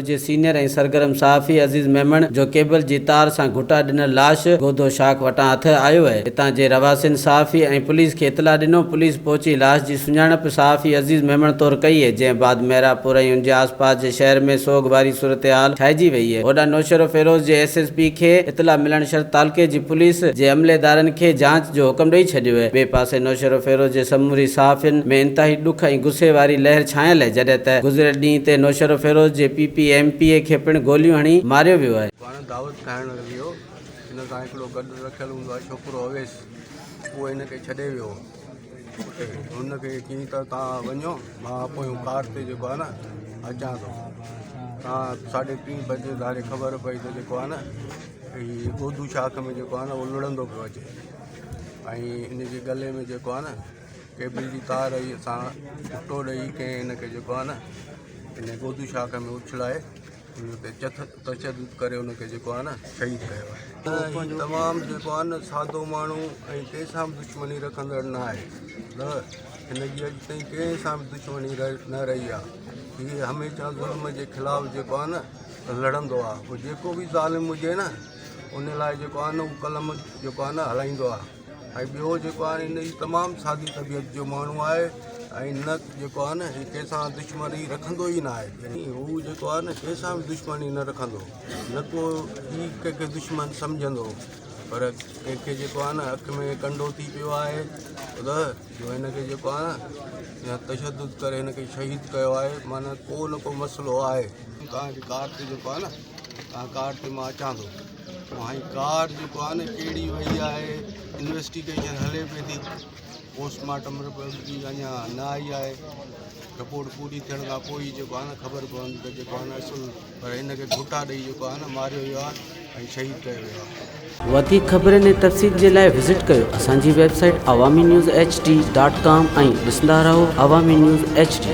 जलालपुर जे senior ऐं सरगर्म सहाफ़ी अज़ीज़ मेमण जो केबल जी तार सां घुटा ॾिनल लाश गोदो शाख वटां हथ आयो आहे। हितां जे रवासिन सहाफ़ी ऐं पुलिस खे इतला ॾिनो। पुलिस पहुची लाश जी सुञाणप सहाफ़ी अज़ीज़ मेमण तौरु कई आहे, जंहिं बाद मेहरापुर ऐं उन जे आसपास जे शहर में सोग वारी सूरत हाल ठाहिजी वई आहे। होॾां नौशरो फिरोज़ जे SSP खे इतला मिलण शर्त तालुके जी पुलिस जे अमलेदारनि खे जांच जो हुकुम ॾेई छॾियो आहे। ॿिए पासे नौशरो फिरोज़ जे समूरी सहाफ़ियुनि में इंतिहाई ॾुख ऐं गुस्से वारी लहर छायल आहे, जॾहिं त गुज़िरियल ॾींहं ते नौशरो फिरोज़ जे PP MPA खे पिणु गोलियूं हणी मारियो वियो आहे। दावत खाइण वियो, हिन सां हिकिड़ो गॾु रखियलु हूंदो आहे छोकिरो अवेश, उहो हिनखे छॾे वियो उते। हुनखे चई त तव्हां वञो, मां पोइ कार ते जेको आहे न अचां थो। तव्हां 3:30 बजे धारे ख़बर पई त जेको आहे न हीअ गोदू शाख में जेको आहे न उहो लुड़ंदो पियो अचे ऐं इन जे गले में जेको आहे न केबल जी तार सां घुटो ॾेई कंहिं हिनखे जेको आहे न इन गोदू शाख में उछलाए हुनते तशदुद करे हुनखे जेको आहे न शहीद कयो आहे। तमामु जेको आहे न सादो माण्हू ऐं कंहिंसां बि दुश्मनी रखंदड़ न आहे। हिनजी अॼु ताईं कंहिं सां बि दुश्मनी न रही आहे। हीअ हमेशह ज़ुल्म जे ख़िलाफ़ु जेको आहे न लड़ंदो आहे। पोइ जेको बि ज़ालिम हुजे न उन लाइ जेको आहे न उहो कलम जेको आहे न हलाईंदो आहे। ऐं ॿियो जेको आहे हिन जी तमामु सादी तबियत जो माण्हू आहे ऐं न जेको आहे न हीअ कंहिंसां दुश्मनी रखंदो ई न आहे। हू जेको आहे न कंहिंसां बि दुश्मनी न रखंदो, न को ही कंहिंखे दुश्मन सम्झंदो, पर कंहिंखे जेको आहे न अखि में कंडो थी पियो आहे जो हिनखे जेको आहे न तशदुद करे हिनखे शहीद कयो आहे। माना को न को मसइलो आहे। तव्हांजी कार ते जेको आहे न तव्हां कार ते मां अचां थो, हाणे कार जेको आहे न कहिड़ी वई आहे, इन्वेस्टिगेशन हले पई थी, पोस्टमार्टम रिपोर्ट अञा न आई आहे। रिपोर्ट पूरी थियण खां पोइ जेको आहे न ख़बर पवंदी त जेको आहे न असुल, पर हिनखे घुटा ॾेई जेको आहे न मारियो वियो आहे ऐं शहीद कयो वियो आहे। वधीक ख़बरुनि ऐं तफ़सील जे लाइ विज़िट कयो असांजी वेबसाइट awami news hd.com ऐं ॾिसंदा रहो अवामी न्यूज़ HD।